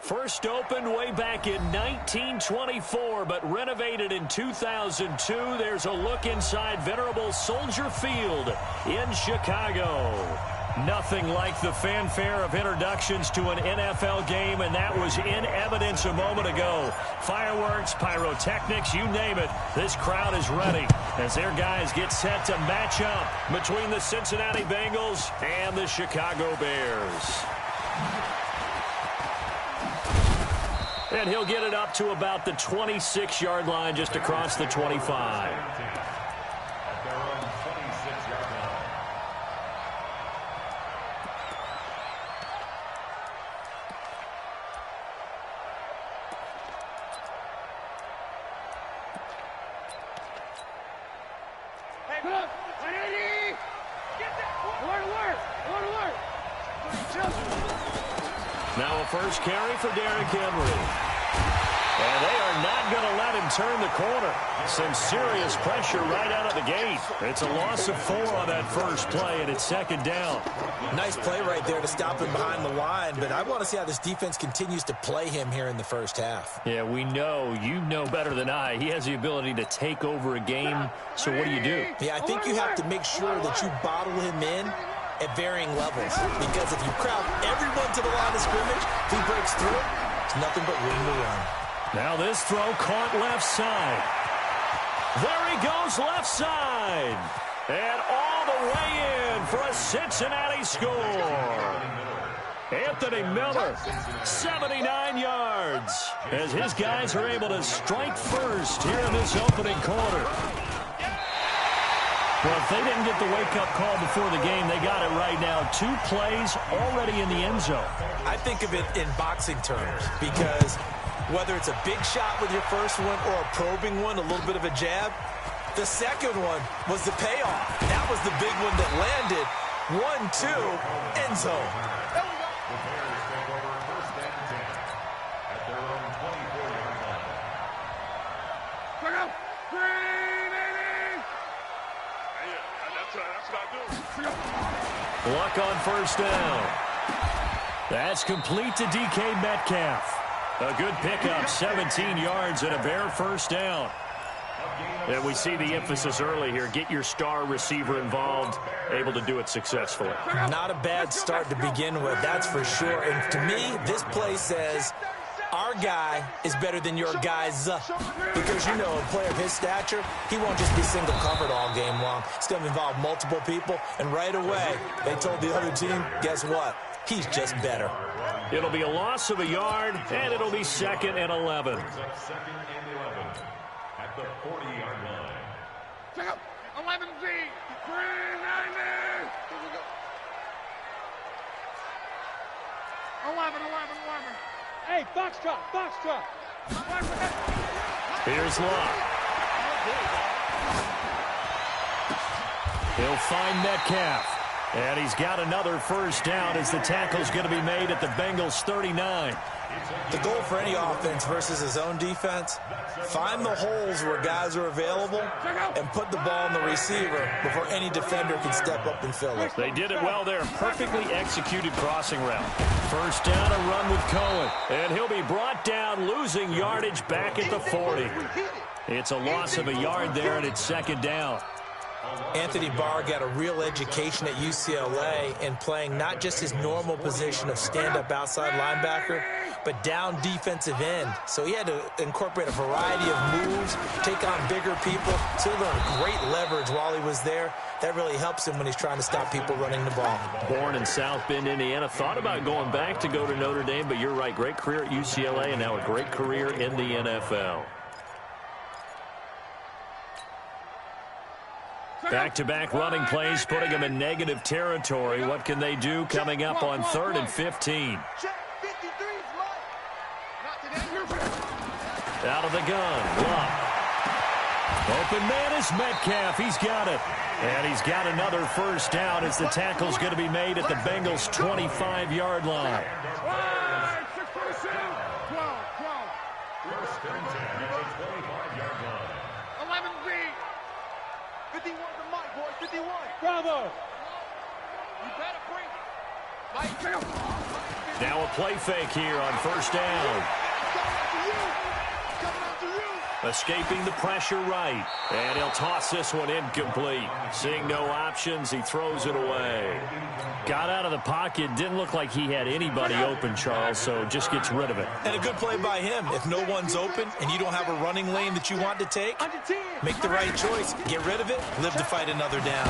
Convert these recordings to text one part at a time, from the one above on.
First opened way back in 1924, but renovated in 2002. There's a look inside venerable Soldier Field in Chicago. Nothing like the fanfare of introductions to an NFL game, and that was in evidence a moment ago. Fireworks, pyrotechnics, you name it. This crowd is ready as their guys get set to match up between the Cincinnati Bengals and the Chicago Bears. And he'll get it up to about the 26-yard line, just across the 25. Now a first carry for Derrick Henry. And they are not going to let him turn the corner. Some serious pressure right out of the gate. It's a loss of 4 on that first play, and it's second down. Nice play right there to stop him behind the line, but I want to see how this defense continues to play him here in the first half. Yeah, we know. You know better than I. He has the ability to take over a game, so what do you do? Yeah, I think you have to make sure that you bottle him in at varying levels, because if you crowd everyone to the line of scrimmage, if he breaks through, it's nothing but room to run. Now this throw caught left side. There he goes left side. And all the way in for a Cincinnati score. Anthony Miller, 79 yards, as his guys are able to strike first here in this opening quarter. Well, if they didn't get the wake-up call before the game, they got it right now. 2 plays already in the end zone. I think of it in boxing terms, because whether it's a big shot with your first one or a probing one, a little bit of a jab, the second one was the payoff. That was the big one that landed. 1-2, end zone. The Bears take over first and 10 at their own 24-yard line. Check out. That's what I do. Luck on first down. That's complete to DK Metcalf. A good pickup, 17 yards and a Bear first down. And we see the emphasis early here. Get your star receiver involved, able to do it successfully. Not a bad start to begin with, that's for sure. And to me, this play says our guy is better than your guy's. Because, you know, a player of his stature, he won't just be single covered all game long. He's going to involve multiple people. And right away, they told the other team, guess what? He's just better. It'll be a loss of a yard, and it'll be 2nd and 11. Second and 11 at the 40-yard line. Check out. 11Z. 390. 11. Hey, box drop. Here's Luck. He'll find Metcalf. And he's got another first down as the tackle's going to be made at the Bengals 39. The goal for any offense versus his own defense, find the holes where guys are available and put the ball on the receiver before any defender can step up and fill it. They did it well there. Perfectly executed crossing route. First down, a run with Cohen. And he'll be brought down, losing yardage back at the 40. It's a loss of a yard there, and it's second down. Anthony Barr got a real education at UCLA in playing not just his normal position of stand-up outside linebacker, but down defensive end. So he had to incorporate a variety of moves, take on bigger people. So he learned great leverage while he was there. That really helps him when he's trying to stop people running the ball. Born in South Bend, Indiana. Thought about going back to go to Notre Dame, but you're right. Great career at UCLA and now a great career in the NFL. Back-to-back running plays, putting them in negative territory. What can they do coming up on 3rd and 15? Out of the gun, Luck. Open man is Metcalf. He's got it. And he's got another first down as the tackle's going to be made at the Bengals' 25-yard line. First and 10 at the 25-yard line. 11Z. 51 to Mike, boys. 51. Bravo. You better bring it. Now a play fake here on first down. Escaping the pressure right. And he'll toss this one incomplete. Seeing no options, he throws it away. Got out of the pocket. Didn't look like he had anybody open, Charles, so just gets rid of it. And a good play by him. If no one's open and you don't have a running lane that you want to take, make the right choice. Get rid of it. Live to fight another down.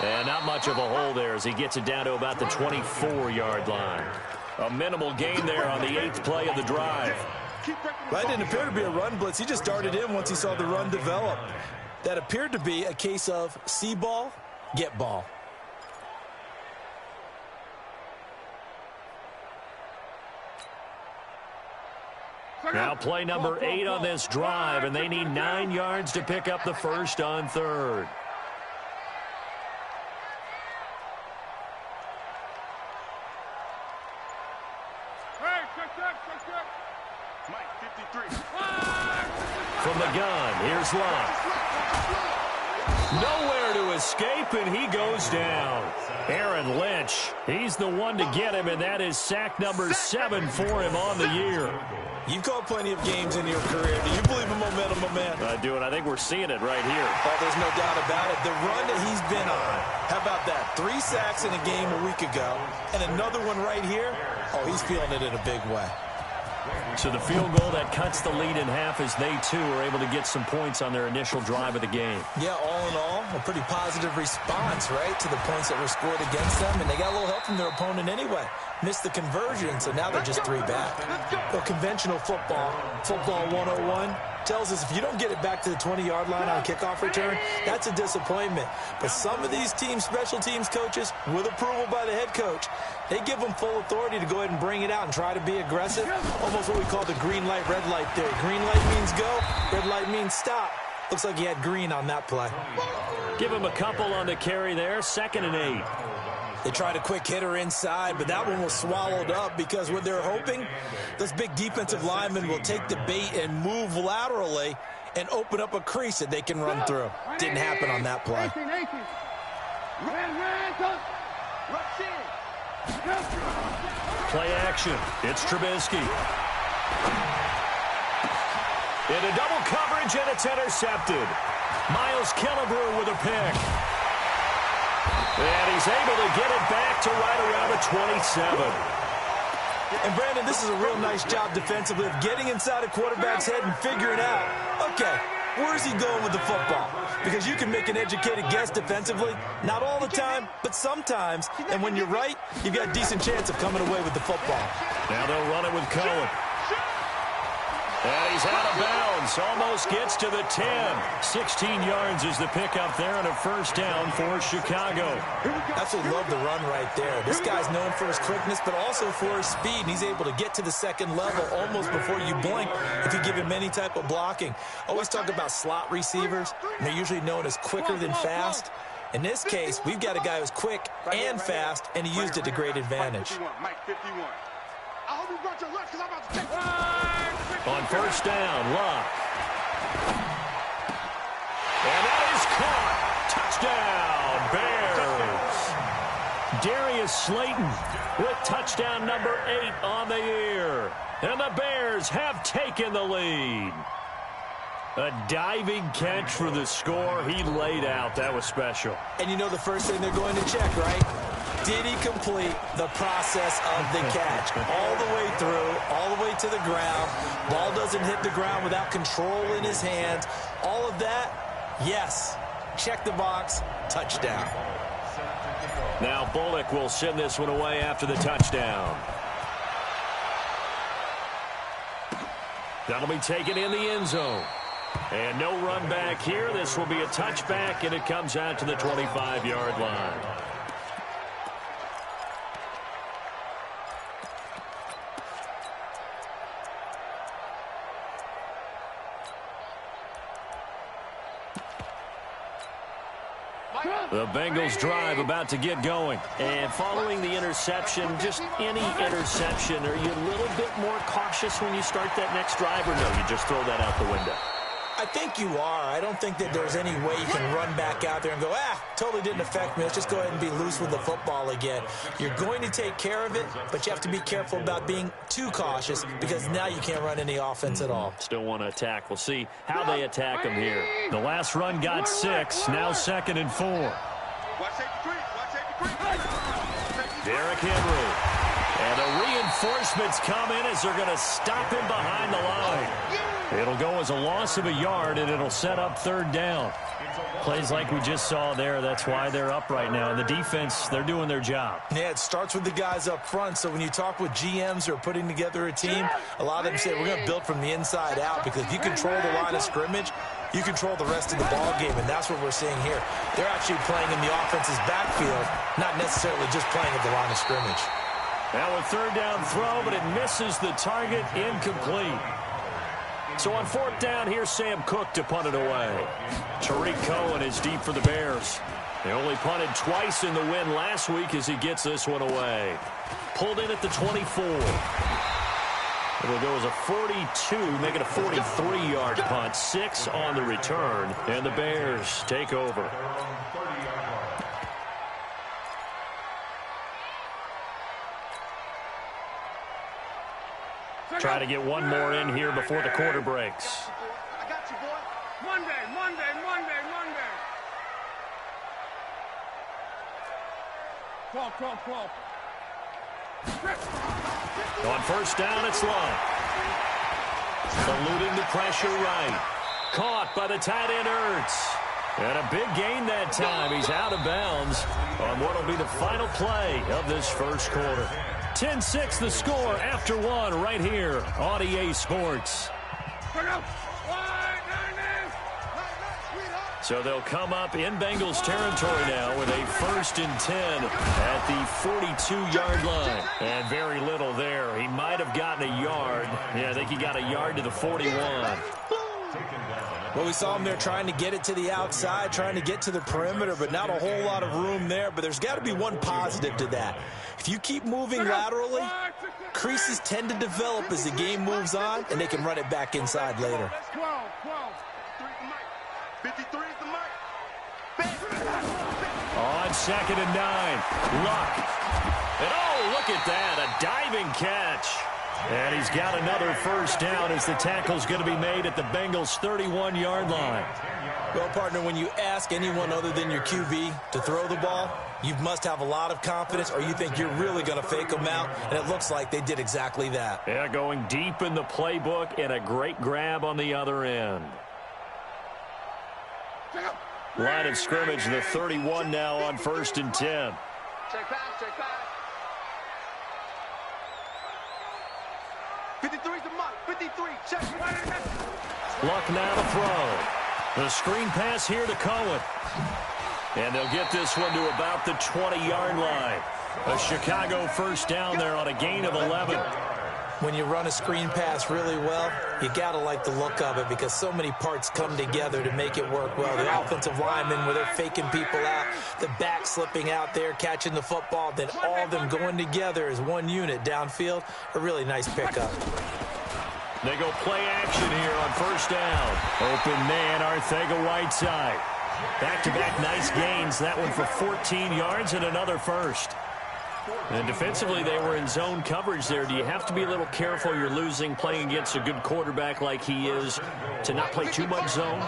And not much of a hole there as he gets it down to about the 24-yard line. A minimal gain there on the 8th play of the drive. That didn't appear to be a run blitz. He just darted in once he saw the run develop. That appeared to be a case of see ball, get ball. Now play number 8 on this drive, and they need 9 yards to pick up the first on 3rd. From the gun, here's Locke. Nowhere to escape, and he goes down. Aaron Lynch, he's the one to get him, and that is sack number 7 for him on the year. You've called plenty of games in your career. Do you believe in momentum, my man? I do, and I think we're seeing it right here. Oh, there's no doubt about it. The run that he's been on. How about that? 3 sacks in a game a week ago, and another one right here. Oh, he's feeling it in a big way. So the field goal that cuts the lead in half as they, too, are able to get some points on their initial drive of the game. Yeah, all in all, a pretty positive response, right, to the points that were scored against them. And they got a little help from their opponent anyway. Missed the conversion, so now they're just 3 back. Well, conventional football 101, tells us if you don't get it back to the 20-yard line on a kickoff return, that's a disappointment. But some of these teams, special teams coaches, with approval by the head coach, they give them full authority to go ahead and bring it out and try to be aggressive. Almost what we call the green light, red light theory. Green light means go, red light means stop. Looks like he had green on that play. Give him a couple on the carry there, 2nd and 8. They tried a quick hitter inside, but that one was swallowed up because what they're hoping, those big defensive linemen will take the bait and move laterally and open up a crease that they can run through. Didn't happen on that play. Play action. It's Trubisky. Into double coverage, and it's intercepted. Miles Killebrew with a pick. And he's able to get it back to right around the 27. And, Brandon, this is a real nice job defensively of getting inside a quarterback's head and figuring out, okay, where's he going with the football? Because you can make an educated guess defensively. Not all the time, but sometimes. And when you're right, you've got a decent chance of coming away with the football. Now they'll run it with Cohen. And he's out of bounds. Almost gets to the 10. 16 yards is the pickup there and a first down for Chicago. Absolutely love the run right there. This guy's known for his quickness, but also for his speed. And he's able to get to the second level almost before you blink if you give him any type of blocking. Always talk about slot receivers. And they're usually known as quicker than fast. In this case, we've got a guy who's quick and fast, and he used it to great advantage. On first down, Locke. And that is caught. Touchdown, Bears. Darius Slayton with touchdown number 8 on the year. And the Bears have taken the lead. A diving catch for the score. He laid out. That was special. And you know the first thing they're going to check, right? Did he complete the process of the catch? All the way through, all the way to the ground. Ball doesn't hit the ground without control in his hands. All of that, yes. Check the box, touchdown. Now Bullock will send this one away after the touchdown. That'll be taken in the end zone. And no run back here. This will be a touchback, and it comes out to the 25-yard line. The Bengals drive about to get going. And following the interception, just any interception, are you a little bit more cautious when you start that next drive, or no, you just throw that out the window? I I think you are. I don't think that there's any way you can run back out there and go, totally didn't affect me. Let's just go ahead and be loose with the football again. You're going to take care of it, but you have to be careful about being too cautious because now you can't run any offense at all. Still want to attack. We'll see how they attack them here. The last run got 6. Now 2nd and 4. Derrick Henry. And the reinforcements come in as they're going to stop him behind the line. It'll go as a loss of a yard, and it'll set up 3rd down. Plays like we just saw there. That's why they're up right now. And the defense, they're doing their job. Yeah, it starts with the guys up front. So when you talk with GMs who are putting together a team, a lot of them say we're going to build from the inside out because if you control the line of scrimmage, you control the rest of the ball game, and that's what we're seeing here. They're actually playing in the offense's backfield, not necessarily just playing at the line of scrimmage. Now a 3rd down throw, but it misses the target, incomplete. So on 4th down, here's Sam Cook to punt it away. Tariq Cohen is deep for the Bears. They only punted twice in the win last week as he gets this one away. Pulled in at the 24. It'll go as a 42, make it a 43-yard punt. 6 on the return, and the Bears take over. Try to get one more in here before the quarter breaks. I got you, boy. Monday. Call. On 1st down, it's Love. Eluding the pressure right. Caught by the tight end, Ertz. And a big gain that time. He's out of bounds on what will be the final play of this 1st quarter. 10-6 the score after 1 right here on EA Sports. So they'll come up in Bengals territory now with a 1st and 10 at the 42-yard line. And very little there. He might have gotten a yard. Yeah, I think he got a yard to the 41. Well, we saw him there trying to get it to the outside, trying to get to the perimeter, but not a whole lot of room there. But there's got to be one positive to that. If you keep moving laterally, creases tend to develop as the game moves on, and they can run it back inside later. 53 is the mic. On 2nd and 9, Luck. And oh, look at that, a diving catch. And he's got another 1st down as the tackle's going to be made at the Bengals' 31-yard line. Well, partner, when you ask anyone other than your QB to throw the ball, you must have a lot of confidence or you think you're really going to fake them out, and it looks like they did exactly that. Yeah, going deep in the playbook and a great grab on the other end. Line of scrimmage, the 31 now on 1st and 10. Check back. 53's the mark. 53. Check. Luck now to throw. The screen pass here to Cohen. And they'll get this one to about the 20-yard line. A Chicago 1st down there on a gain of 11. When you run a screen pass really well, you got to like the look of it because so many parts come together to make it work well. The offensive linemen, where they're faking people out, the back slipping out there, catching the football, then all of them going together as one unit downfield. A really nice pickup. They go play action here on 1st down. Open man, Arcega-Whiteside. Back-to-back nice gains. That one for 14 yards and another 1st. And defensively, they were in zone coverage there. Do you have to be a little careful? You're losing, playing against a good quarterback like he is, to not play too much zone?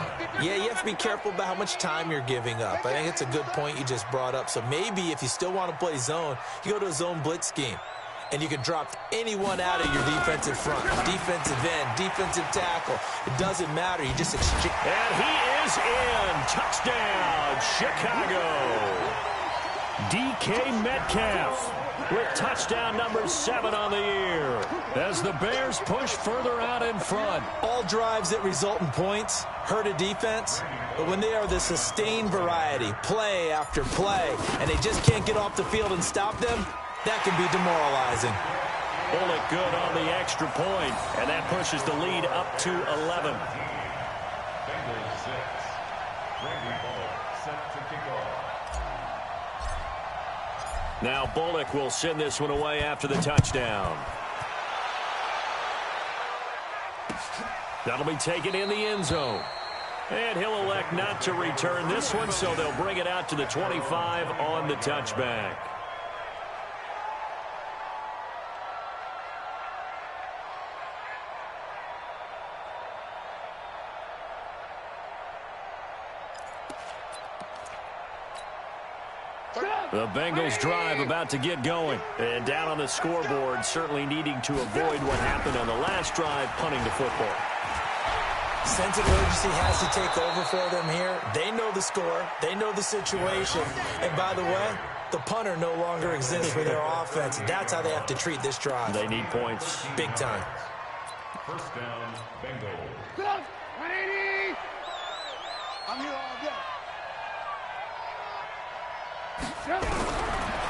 Yeah, you have to be careful about how much time you're giving up. I think it's a good point you just brought up. So maybe if you still want to play zone, you go to a zone blitz scheme. And you can drop anyone out of your defensive front, defensive end, defensive tackle. It doesn't matter. You just exchange. And he is in. Touchdown, Chicago. DK Metcalf with touchdown number 7 on the year as the Bears push further out in front. All drives that result in points hurt a defense, but when they are the sustained variety, play after play, and they just can't get off the field and stop them, that can be demoralizing. Bullock good on the extra point, and that pushes the lead up to 11. Bengals 6. Randy Bullock set to kick off. Now Bullock will send this one away after the touchdown. That'll be taken in the end zone. And he'll elect not to return this one, so they'll bring it out to the 25 on the touchback. The Bengals drive about to get going. And down on the scoreboard, certainly needing to avoid what happened on the last drive, punting the football. Sense of urgency has to take over for them here. They know the score. They know the situation. And by the way, the punter no longer exists for their offense. That's how they have to treat this drive. They need points. Big time. First down, Bengals. 180. I'm here all day.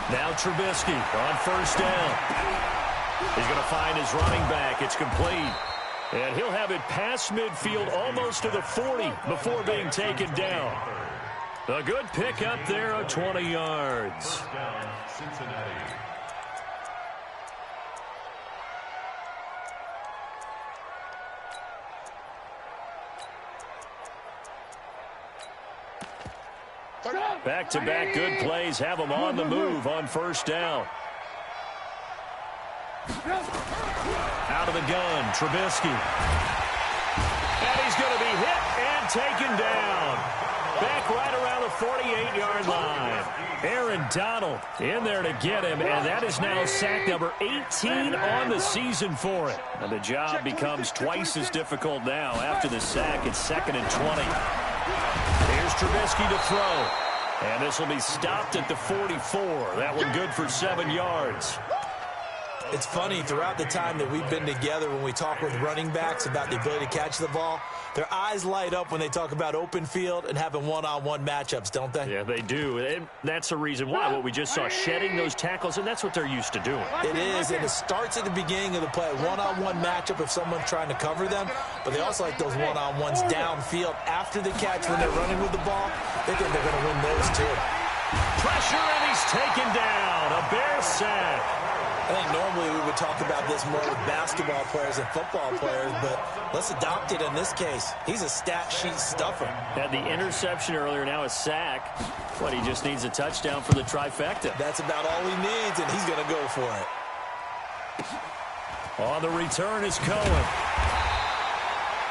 Now Trubisky on first down. He's going to find his running back. It's complete. And he'll have it past midfield almost to the 40 before being taken down. A good pick up there of 20 yards. First down, Cincinnati. Back-to-back good plays have them on the move on first down. Out of the gun, Trubisky. And he's going to be hit and taken down. Back right around the 48-yard line. Aaron Donald in there to get him, and that is now sack number 18 on the season for it. And the job becomes twice as difficult now after the sack. It's 2nd and 20. Here's Trubisky to throw. And this will be stopped at the 44. That one good for 7 yards. It's funny, throughout the time that we've been together, when we talk with running backs about the ability to catch the ball, their eyes light up when they talk about open field and having one-on-one matchups, don't they? Yeah, they do. And that's the reason why. What we just saw, shedding those tackles, and that's what they're used to doing. It is, and it starts at the beginning of the play. One-on-one matchup if someone's trying to cover them, but they also like those one-on-ones downfield after the catch when they're running with the ball. They think they're going to win those too. Pressure, and he's taken down. A Bear sack. I think normally we would talk about this more with basketball players and football players, but let's adopt it in this case. He's a stat sheet stuffer. Had the interception earlier, now a sack. But he just needs a touchdown for the trifecta. That's about all he needs, and he's going to go for it. On the return is Cohen.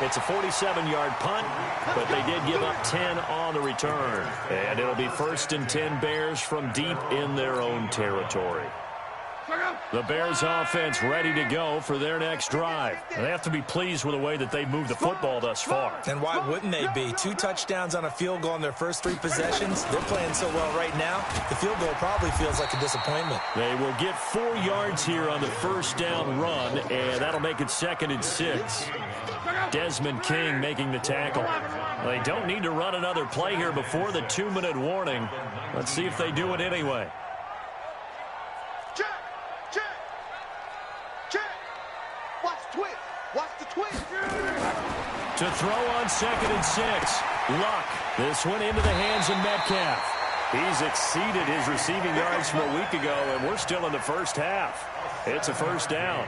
It's a 47-yard punt, but they did give up 10 on the return. And it'll be 1st and 10 Bears from deep in their own territory. The Bears offense ready to go for their next drive. They have to be pleased with the way that they've moved the football thus far. And why wouldn't they be? 2 touchdowns on a field goal in their first 3 possessions. They're playing so well right now, the field goal probably feels like a disappointment. They will get 4 yards here on the first down run, and that'll make it 2nd and 6. Desmond King making the tackle. They don't need to run another play here before the 2-minute warning. Let's see if they do it anyway. Watch the twist. To throw on 2nd and 6. Luck. This one into the hands of Metcalf. He's exceeded his receiving yards from a week ago, and we're still in the first half. It's a first down.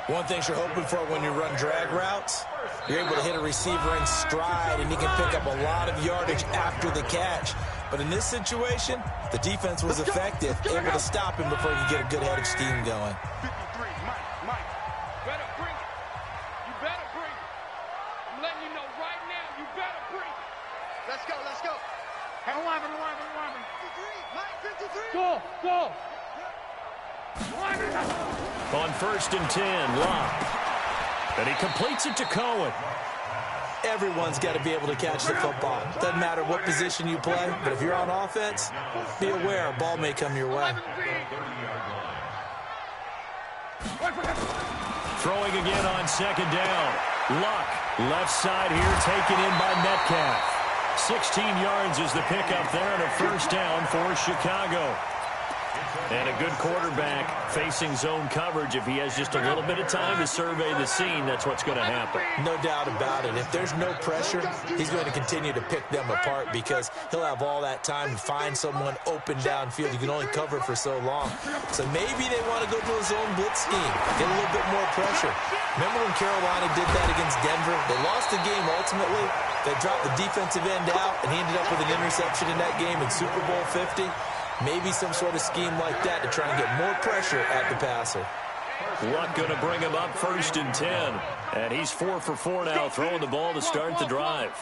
One thing you're hoping for when you run drag routes, you're able to hit a receiver in stride, and he can pick up a lot of yardage after the catch. But in this situation, the defense was effective, able to stop him before he could get a good head of steam going. 53, Mike. Better bring it. You better bring it. I'm letting you know right now, you better bring it. Let's go. 11. 53, Mike, 53. Go. On 1st and 10, Luck. And he completes it to Cohen. Everyone's got to be able to catch the football. Doesn't matter what position you play, but if you're on offense, be aware a ball may come your way. Throwing again on 2nd down. Luck, left side here, taken in by Metcalf. 16 yards is the pickup there, and a first down for Chicago. And a good quarterback facing zone coverage. If he has just a little bit of time to survey the scene, that's what's going to happen. No doubt about it. If there's no pressure, he's going to continue to pick them apart because he'll have all that time to find someone open downfield. You can only cover for so long. So maybe they want to go to a zone blitz scheme, get a little bit more pressure. Remember when Carolina did that against Denver? They lost the game ultimately, They dropped the defensive end out, and he ended up with an interception in that game in Super Bowl 50. Maybe some sort of scheme like that to try and get more pressure at the passer. Luck going to bring him up 1st and 10. And he's 4 for 4 now, throwing the ball to start the drive.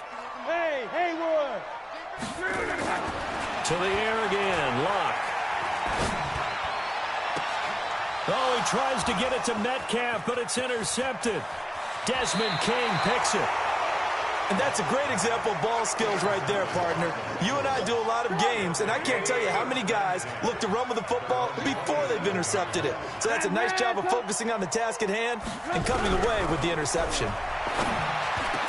Hey, Haywood! To the air again, Luck. Oh, he tries to get it to Metcalf, but it's intercepted. Desmond King picks it. And that's a great example of ball skills right there, partner. You and I do a lot of games, and I can't tell you how many guys look to run with the football before they've intercepted it. So that's a nice job of focusing on the task at hand and coming away with the interception.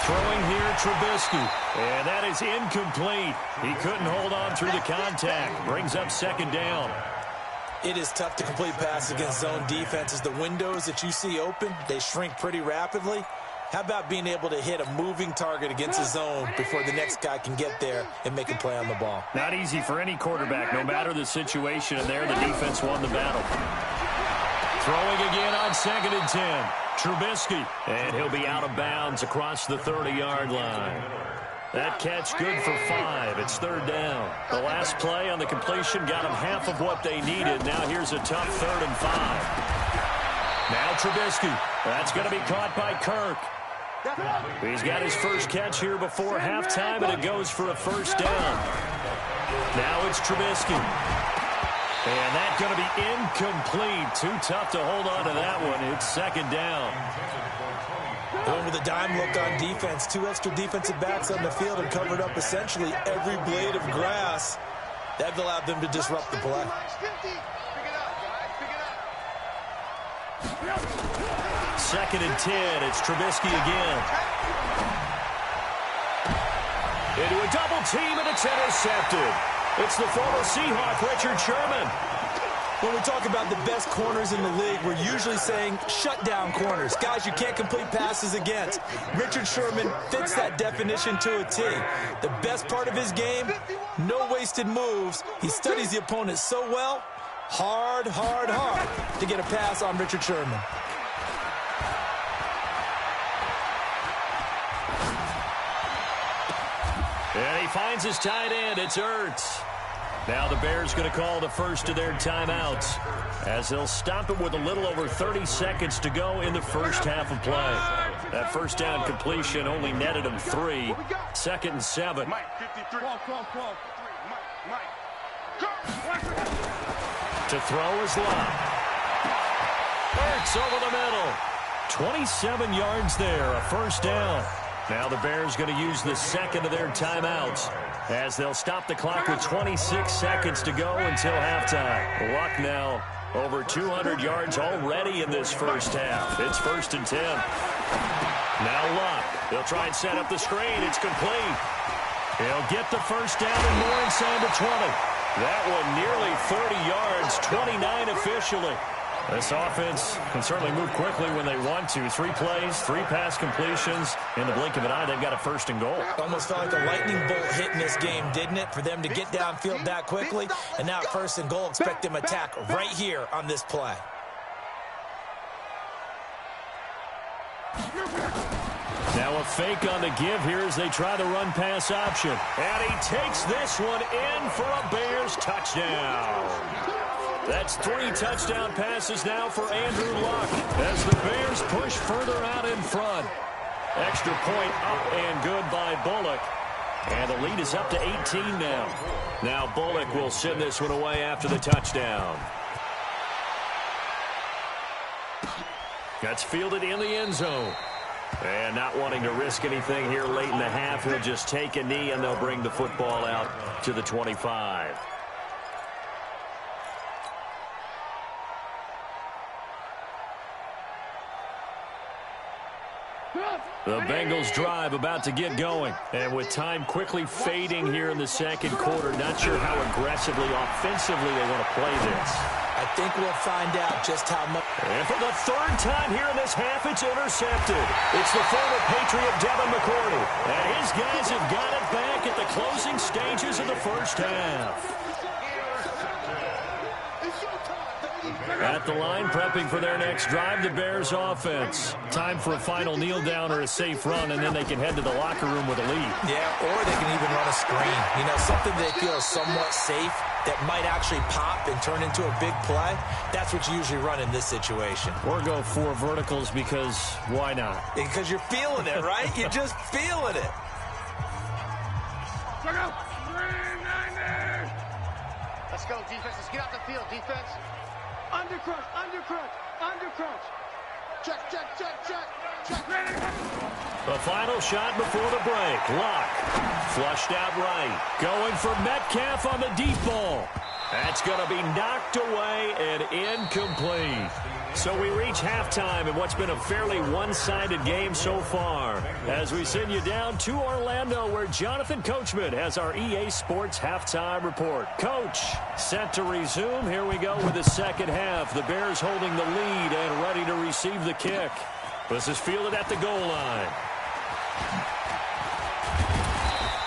Throwing here, Trubisky. And that is incomplete. He couldn't hold on through the contact. Brings up 2nd down. It is tough to complete passes against zone defenses. The windows that you see open, they shrink pretty rapidly. How about being able to hit a moving target against a zone before the next guy can get there and make a play on the ball? Not easy for any quarterback, no matter the situation. And there, the defense won the battle. Throwing again on 2nd and 10. Trubisky. And he'll be out of bounds across the 30-yard line. That catch good for 5. It's 3rd down. The last play on the completion got them half of what they needed. Now here's a tough 3rd and 5. Now Trubisky. That's going to be caught by Kirk. He's got his first catch here before halftime, and it goes for a 1st down. Now it's Trubisky. And that's going to be incomplete. Too tough to hold on to that one. It's 2nd down. Going with a dime look on defense. 2 extra defensive backs on the field and covered up essentially every blade of grass. That allowed them to disrupt the play. 2nd and 10. It's Trubisky again. Into a double team, and it's intercepted. It's the former Seahawk, Richard Sherman. When we talk about the best corners in the league, we're usually saying shutdown corners, guys you can't complete passes against. Richard Sherman fits that definition to a T. The best part of his game, no wasted moves. He studies the opponent so well, hard to get a pass on Richard Sherman. And he finds his tight end. It's Ertz. Now the Bears going to call the first of their timeouts as they'll stop it with a little over 30 seconds to go in the first half of play. That 1st down completion only netted him 3. 2nd and 7. To throw is Luck. Ertz over the middle. 27 yards there, a 1st down. Now the Bears going to use the 2nd of their timeouts as they'll stop the clock with 26 seconds to go until halftime. Luck now over 200 yards already in this first half. It's 1st and 10. Now Luck. They'll try and set up the screen. It's complete. He'll get the 1st down and more inside the 20. That one nearly 30 yards, 29 officially. This offense can certainly move quickly when they want to. 3 plays, 3 pass completions. In the blink of an eye, they've got a 1st and goal. Almost felt like a lightning bolt hit in this game, didn't it? For them to get downfield that quickly. And now 1st and goal, expect them to attack right here on this play. Now a fake on the give here as they try the run-pass option. And he takes this one in for a Bears touchdown. That's 3 touchdown passes now for Andrew Luck as the Bears push further out in front. Extra point up and good by Bullock. And the lead is up to 18 now. Now Bullock will send this one away after the touchdown. That's fielded in the end zone. And not wanting to risk anything here late in the half, he'll just take a knee and they'll bring the football out to the 25. The Bengals drive about to get going. And with time quickly fading here in the 2nd quarter, not sure how aggressively, offensively they want to play this. I think we'll find out just how much. And for the 3rd time here in this half, it's intercepted. It's the former Patriot Devin McCourty. And his guys have got it back at the closing stages of the first half. At the line, prepping for their next drive, the Bears offense. Time for a final kneel down or a safe run, and then they can head to the locker room with a lead. Yeah, or they can even run a screen. You know, something they feel is somewhat safe that might actually pop and turn into a big play. That's what you usually run in this situation. Or go 4 verticals because why not? Because you're feeling it, right? You're just feeling it. Let's go, defense. Let's get out the field, defense. Under crunch, under crunch, under crunch. Check, check, check, check, check. The final shot before the break. Luck. Flushed out right. Going for Metcalf on the deep ball. That's going to be knocked away and incomplete. So we reach halftime in what's been a fairly one-sided game so far. As we send you down to Orlando, where Jonathan Coachman has our EA Sports halftime report. Coach, set to resume. Here we go with the second half. The Bears holding the lead and ready to receive the kick. This is fielded at the goal line.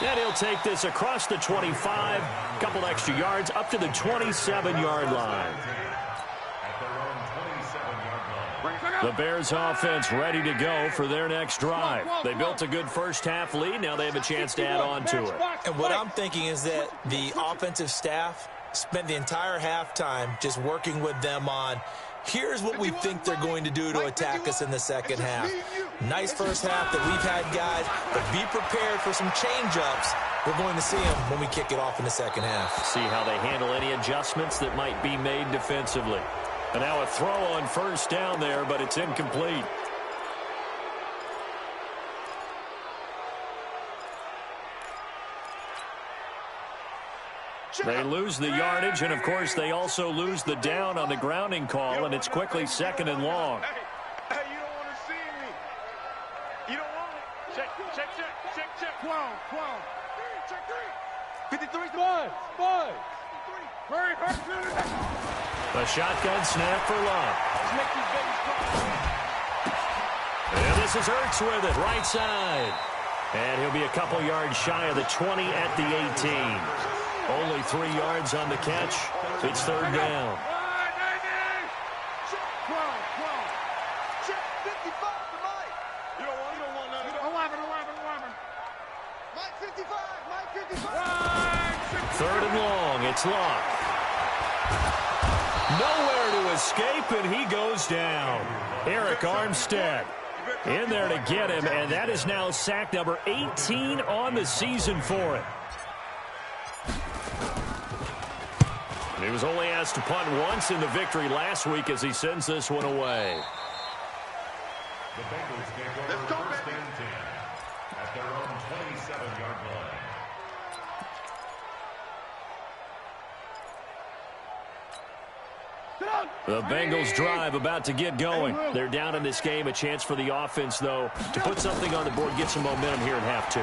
And he'll take this across the 25, a couple extra yards, up to the 27-yard line. The Bears offense ready to go for their next drive. They built a good first half lead. Now they have a chance to add on to it. And what I'm thinking is that the offensive staff spent the entire halftime just working with them on, here's what we think they're going to do to attack us in the second half. Nice first half that we've had, guys, but be prepared for some change-ups. We're going to see them when we kick it off in the second half. See how they handle any adjustments that might be made defensively. And now a throw on first down there, but it's incomplete. They lose the yardage, and, of course, they also lose the down on the grounding call, and it's quickly second and long. Hey, you don't want to see me. You don't want it. Check, check, check, check, check. 12, 12. Check 3. 53's the one. Hurry, hurry. A shotgun snap for Love. Let's make these babies cry. And this is Ertz with it, right side. And he'll be a couple yards shy of the 20 at the 18. Only 3 yards on the catch. It's third down. 12. Check 55 for Mike. You don't want none. 11. Mike 55. Third and long. It's Locke. Nowhere to escape, and he goes down. Eric Armstead in there to get him, and that is now sack number 18 on the season for him. He was only asked to punt once in the victory last week as he sends this one away. The Bengals take over first and 10 at their own 27-yard line. The Bengals drive about to get going. They're down in this game. A chance for the offense, though, to put something on the board, get some momentum here in half two.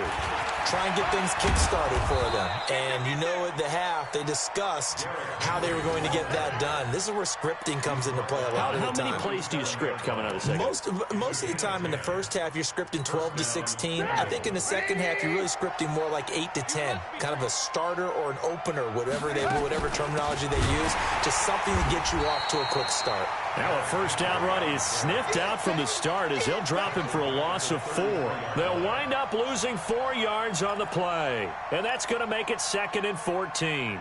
Try and get things kick-started for them. And you know at the half, they discussed how they were going to get that done. This is where scripting comes into play a lot of the time. How many plays do you script coming out of the second? Most of the time in the first half, you're scripting 12 to 16. I think in the second half, you're really scripting more like 8 to 10. Kind of a starter or an opener, whatever terminology they use. Just something to get you off to a quick start. Now a first down run is sniffed out from the start as he'll drop him for a loss of 4. They'll wind up losing 4 yards on the play. And that's going to make it 2nd and 14.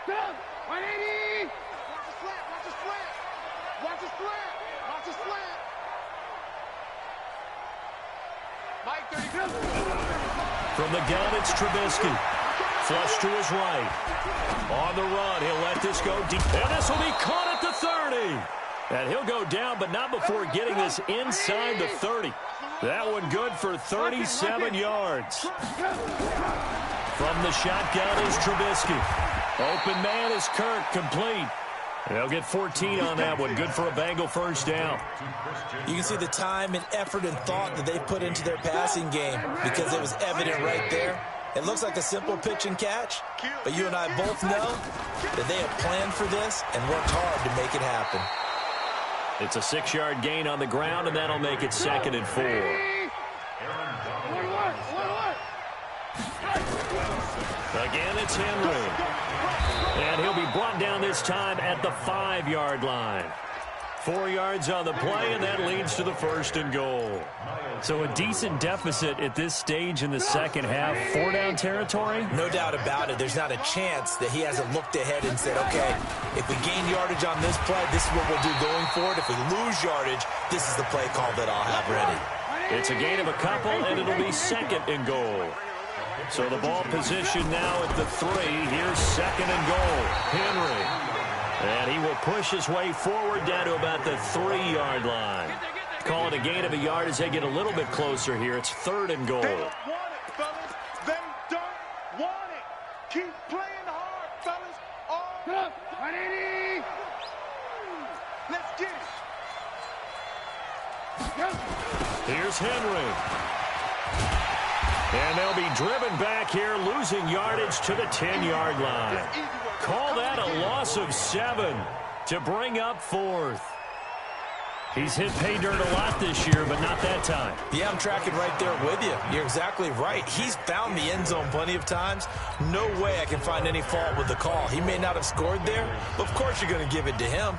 Go! 180! Watch the slant. Mike 32. From the gun, it's Trubisky. Flush to his right. On the run, he'll let this go deep. And this will be caught at the 30. And he'll go down, but not before getting this inside the 30. That one good for 37 yards. From the shotgun is Trubisky. Open man is Kirk, complete. And they'll get 14 on that one. Good for a Bengal first down. You can see the time and effort and thought that they put into their passing game because it was evident right there. It looks like a simple pitch and catch, but you and I both know that they have planned for this and worked hard to make it happen. It's a 6-yard gain on the ground, and that'll make it 2nd and 4. Again, it's Henry. And he'll be brought down this time at the 5-yard line. 4 yards on the play, and that leads to the 1st and goal. So a decent deficit at this stage in the second half. 4-down territory? No doubt about it. There's not a chance that he hasn't looked ahead and said, okay, if we gain yardage on this play, this is what we'll do going forward. If we lose yardage, this is the play call that I'll have ready. It's a gain of a couple, and it'll be 2nd and goal. So the ball position now at the 3. Here's 2nd and goal. Henry. And he will push his way forward down to about the 3-yard line. Call it a gain of a yard as they get a little bit closer here. It's 3rd and goal. They don't want it, fellas. They don't want it. Keep playing hard, fellas. All 180. Let's get it. Here's Henry. And they'll be driven back here, losing yardage to the 10-yard line. Call that a loss of 7 to bring up 4th. He's hit pay dirt a lot this year, but not that time. Yeah, I'm tracking right there with you. You're exactly right. He's found the end zone plenty of times. No way I can find any fault with the call. He may not have scored there, but of course you're going to give it to him.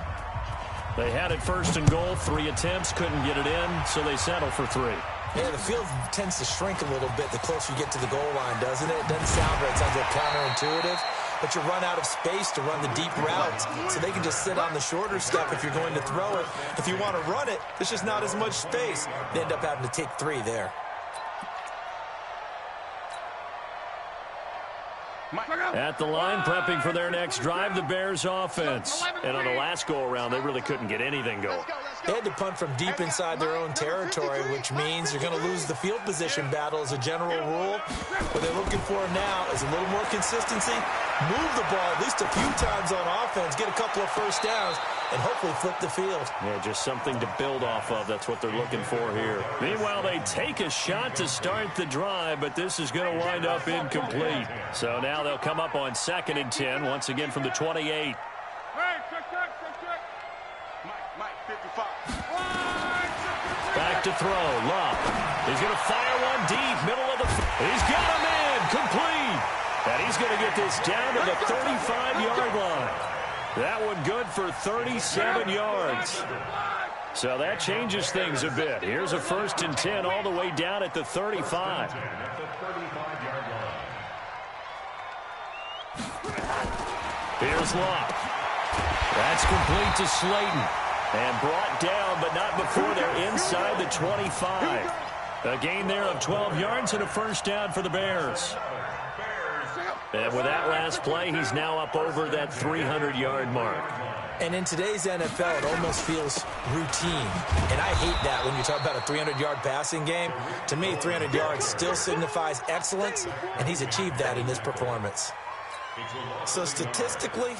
They had it 1st and goal, 3 attempts, couldn't get it in, so they settle for 3. Yeah, the field tends to shrink a little bit the closer you get to the goal line, doesn't it? It doesn't sound right. It sounds like counterintuitive. But you run out of space to run the deep routes, so they can just sit on the shorter stuff if you're going to throw it. If you want to run it, there's just not as much space. They end up having to take 3 there. At the line, prepping for their next drive, the Bears offense. And on the last go-around, they really couldn't get anything going. They had to punt from deep inside their own territory, which means you're going to lose the field position battle as a general rule. What they're looking for now is a little more consistency, move the ball at least a few times on offense, get a couple of first downs, and hopefully flip the field. Yeah, just something to build off of. That's what they're looking for here. Meanwhile, they take a shot to start the drive, but this is going to wind up incomplete. So now they'll come up on 2nd and 10, once again from the 28. Hey, check. Mike, 55. Back to throw. Love. He's going to fire one deep, middle of the... He's got him in, complete. And he's going to get this down to the 35-yard line. That one good for 37 yards. So that changes things a bit. Here's a 1st and 10 all the way down at the 35. Here's Love. That's complete to Slayton. And brought down, but not before they're inside the 25. A gain there of 12 yards and a 1st down for the Bears. And with that last play, he's now up over that 300-yard mark. And in today's NFL, it almost feels routine. And I hate that when you talk about a 300-yard passing game. To me, 300 yards still signifies excellence, and he's achieved that in this performance. So statistically,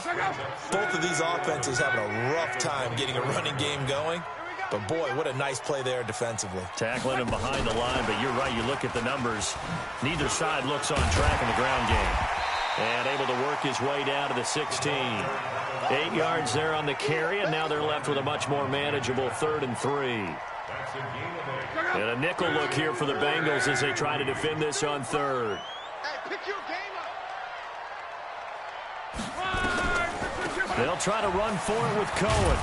both of these offenses having a rough time getting a running game going. But, boy, what a nice play there defensively. Tackling him behind the line, but you're right. You look at the numbers. Neither side looks on track in the ground game. And able to work his way down to the 16. 8 yards there on the carry, and now they're left with a much more manageable 3rd and 3. And a nickel look here for the Bengals as they try to defend this on 3rd. Hey, pick your game up. They'll try to run for it with Cohen.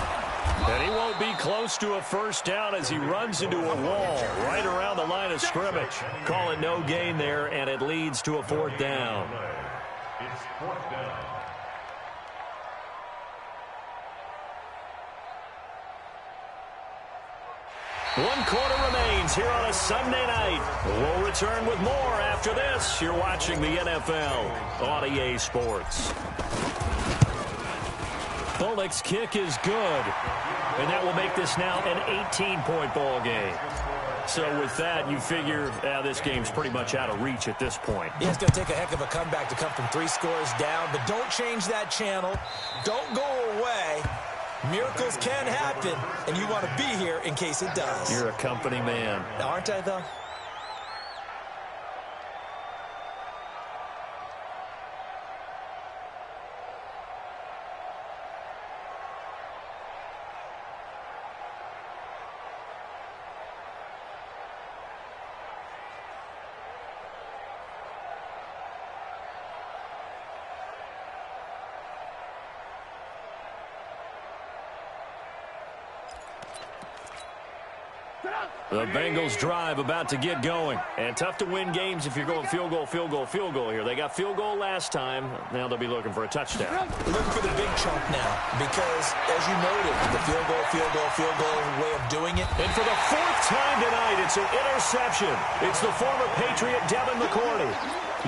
And he won't be close to a 1st down as he runs into a wall right around the line of scrimmage. Call it no gain there, and it leads to a 4th down. It's 4th down. One quarter remains here on a Sunday night. We'll return with more after this. You're watching the NFL on EA Sports. Bullock's kick is good, and that will make this now an 18-point ball game. So with that, you figure this game's pretty much out of reach at this point. Yeah, it's going to take a heck of a comeback to come from 3 scores down, but don't change that channel. Don't go away. Miracles can happen, and you want to be here in case it does. You're a company man. Aren't I, though? The Bengals drive about to get going. And tough to win games if you're going field goal, field goal, field goal here. They got field goal last time. Now they'll be looking for a touchdown. Looking for the big chunk now because, as you noted, the field goal, field goal, field goal way of doing it. And for the fourth time tonight, it's an interception. It's the former Patriot Devin McCourty.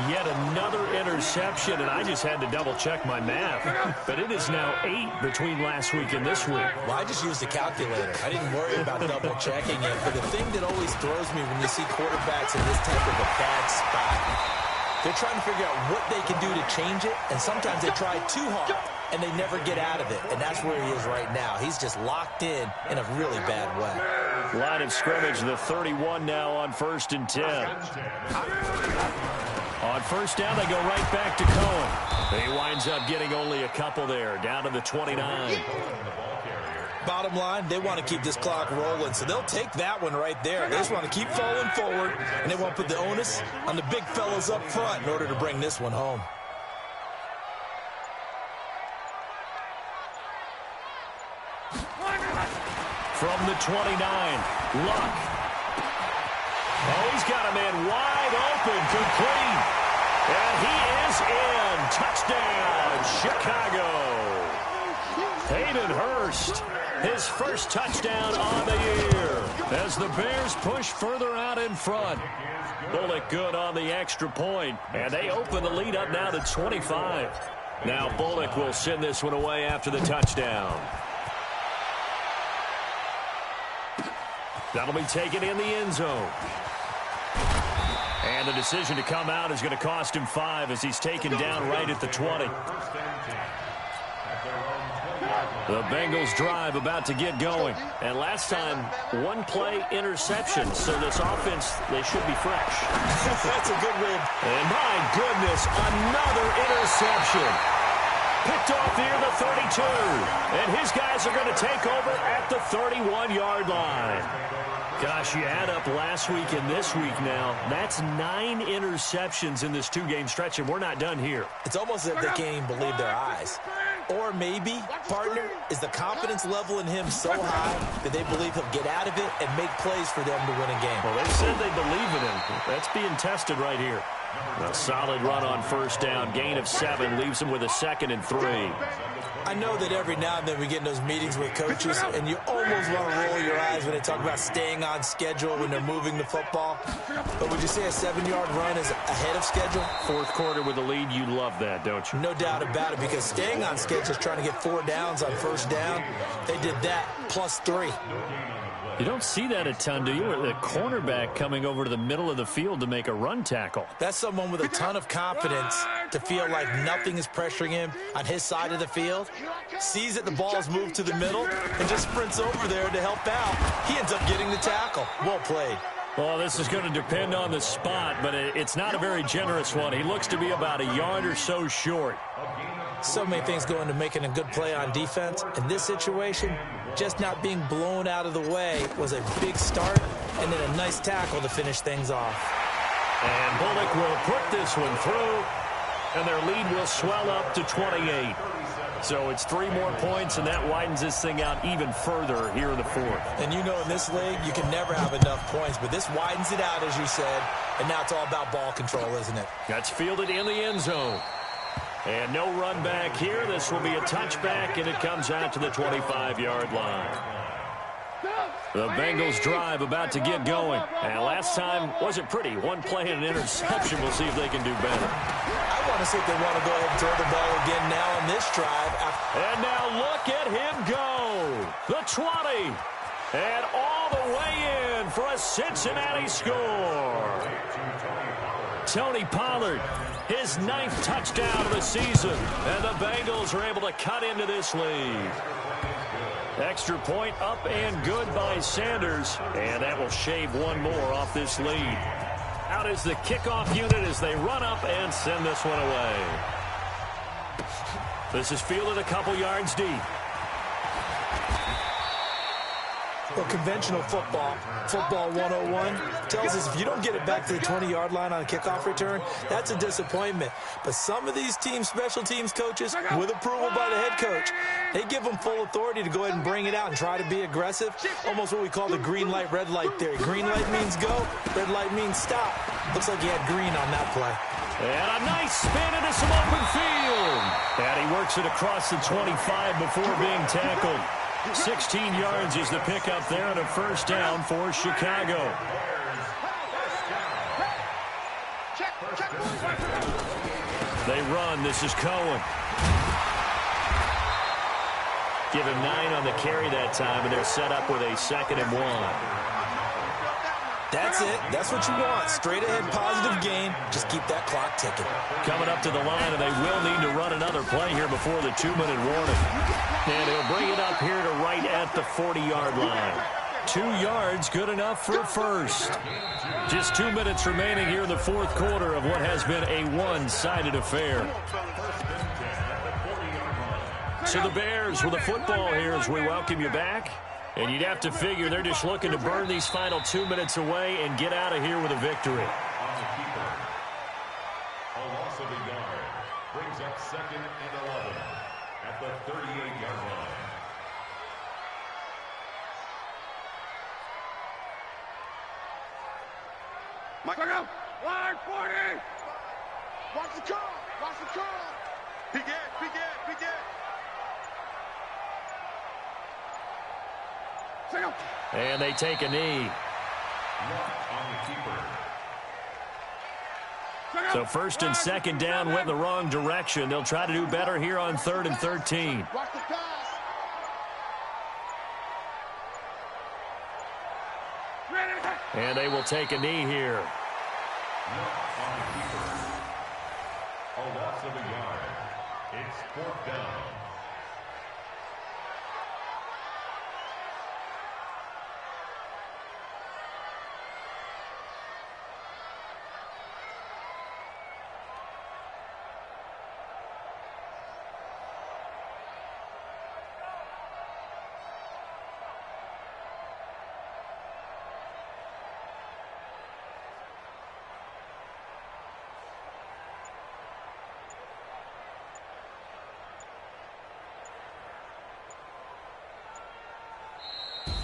Yet another interception, and I just had to double-check my math. But it is now 8 between last week and this week. Well, I just used a calculator. I didn't worry about double-checking it. But the thing that always throws me when you see quarterbacks in this type of a bad spot, they're trying to figure out what they can do to change it, and sometimes they try too hard, and they never get out of it. And that's where he is right now. He's just locked in a really bad way. Line of scrimmage, the 31 now on 1st and 10. On first down, they go right back to Cohen. He winds up getting only a couple there, down to the 29. Bottom line, they want to keep this clock rolling, so they'll take that one right there. They just want to keep falling forward, and they want to put the onus on the big fellas up front in order to bring this one home. From the 29, Luck. Oh, he's got a man wide open, complete. And he is in. Touchdown, Chicago. Hayden Hurst, his first touchdown on the year. As the Bears push further out in front. Bullock good on the extra point. And they open the lead up now to 25. Now Bullock will send this one away after the touchdown. That'll be taken in the end zone. And the decision to come out is going to cost him 5 as he's taken down right at the 20. The Bengals drive about to get going. And last time, one play interception. So this offense, they should be fresh. That's a good win. And my goodness, another interception. Picked off here the 32. And his guys are going to take over at the 31-yard line. Gosh, you add up last week and this week now. That's 9 interceptions in this 2-game stretch, and we're not done here. It's almost as if they can't even believe their eyes. Or maybe, partner, is the confidence level in him so high that they believe he'll get out of it and make plays for them to win a game. Well, they said they believe in him. That's being tested right here. A solid run on first down. Gain of 7 leaves him with a 2nd and 3. I know that every now and then we get in those meetings with coaches, and you almost want to roll your eyes when they talk about staying on schedule when they're moving the football. But would you say a 7-yard run is ahead of schedule? Fourth quarter with a lead, you love that, don't you? No doubt about it, because staying on schedule is trying to get 4 downs on first down. They did that plus 3. You don't see that a ton, do you? The cornerback coming over to the middle of the field to make a run tackle. That's someone with a ton of confidence to feel like nothing is pressuring him on his side of the field. Sees that the ball is moved to the middle and just sprints over there to help out. He ends up getting the tackle. Well played. Well, this is going to depend on the spot, but it's not a very generous one. He looks to be about a yard or so short. So many things go into making a good play on defense. In this situation, just not being blown out of the way was a big start, and then a nice tackle to finish things off. And Bullock will put this one through, and their lead will swell up to 28. So it's 3 more points, and that widens this thing out even further here in the fourth. And you know in this league, you can never have enough points, but this widens it out, as you said, and now it's all about ball control, isn't it? That's fielded in the end zone. And no run back here. This will be a touchback, and it comes out to the 25-yard line. The Bengals drive about to get going. And last time wasn't pretty. One play and an interception. We'll see if they can do better. I want to see if they want to go ahead and throw the ball again now on this drive. And now look at him go. The 20. And all the way in for a Cincinnati score. Tony Pollard, his 9th touchdown of the season. And the Bengals are able to cut into this lead. Extra point up and good by Sanders. And that will shave 1 more off this lead. Out is the kickoff unit as they run up and send this one away. This is fielded a couple yards deep. Well, conventional football 101, tells us if you don't get it back to the 20-yard line on a kickoff return, that's a disappointment. But some of these teams, special teams coaches, with approval by the head coach, they give them full authority to go ahead and bring it out and try to be aggressive. Almost what we call the green light, red light theory. Green light means go, red light means stop. Looks like he had green on that play. And a nice spin into some open field. And he works it across the 25 before being tackled. 16 yards is the pickup there and a first down for Chicago. They run. This is Cohen. Give him 9 on the carry that time, and they're set up with a 2nd and 1. That's it. That's what you want. Straight ahead positive gain. Just keep that clock ticking. Coming up to the line, and they will need to run another play here before the 2-minute warning. And he'll bring it up here to right at the 40-yard line. 2 yards, good enough for a first. Just 2 minutes remaining here in the fourth quarter of what has been a one-sided affair. So the Bears with the football here as we welcome you back. And you'd have to figure they're just looking to burn these final 2 minutes away and get out of here with a victory. On the keeper. A loss of a yard. Brings up 2nd and 11 at the 38-yard line. Michael, line 40. Watch the curl. Watch the curl. Begin. And they take a knee. On the keeper. So 1st and 2nd down went the wrong direction. They'll try to do better here on 3rd and 13. Watch the pass. And they will take a knee here. On the keeper. A loss of a yard. It's 4th down.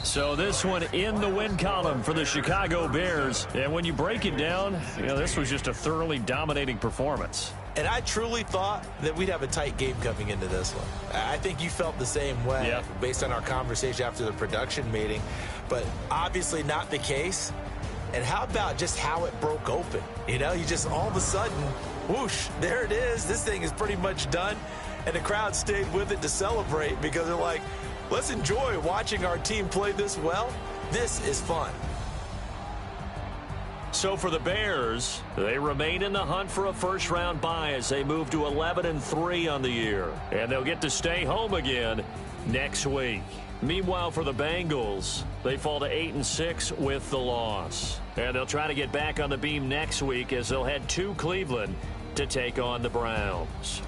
So this one in the win column for the Chicago Bears. And when you break it down, this was just a thoroughly dominating performance. And I truly thought that we'd have a tight game coming into this one. I think you felt the same way based on our conversation after the production meeting. But obviously not the case. And how about just how it broke open? You just all of a sudden, whoosh, there it is. This thing is pretty much done. And the crowd stayed with it to celebrate because they're like, let's enjoy watching our team play this well. This is fun. So for the Bears, they remain in the hunt for a first-round bye as they move to 11-3 on the year. And they'll get to stay home again next week. Meanwhile, for the Bengals, they fall to 8-6 with the loss. And they'll try to get back on the beam next week as they'll head to Cleveland to take on the Browns.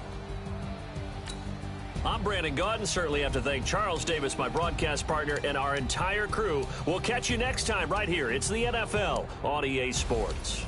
I'm Brandon Gaudin. Certainly have to thank Charles Davis, my broadcast partner, and our entire crew. We'll catch you next time right here. It's the NFL on EA Sports.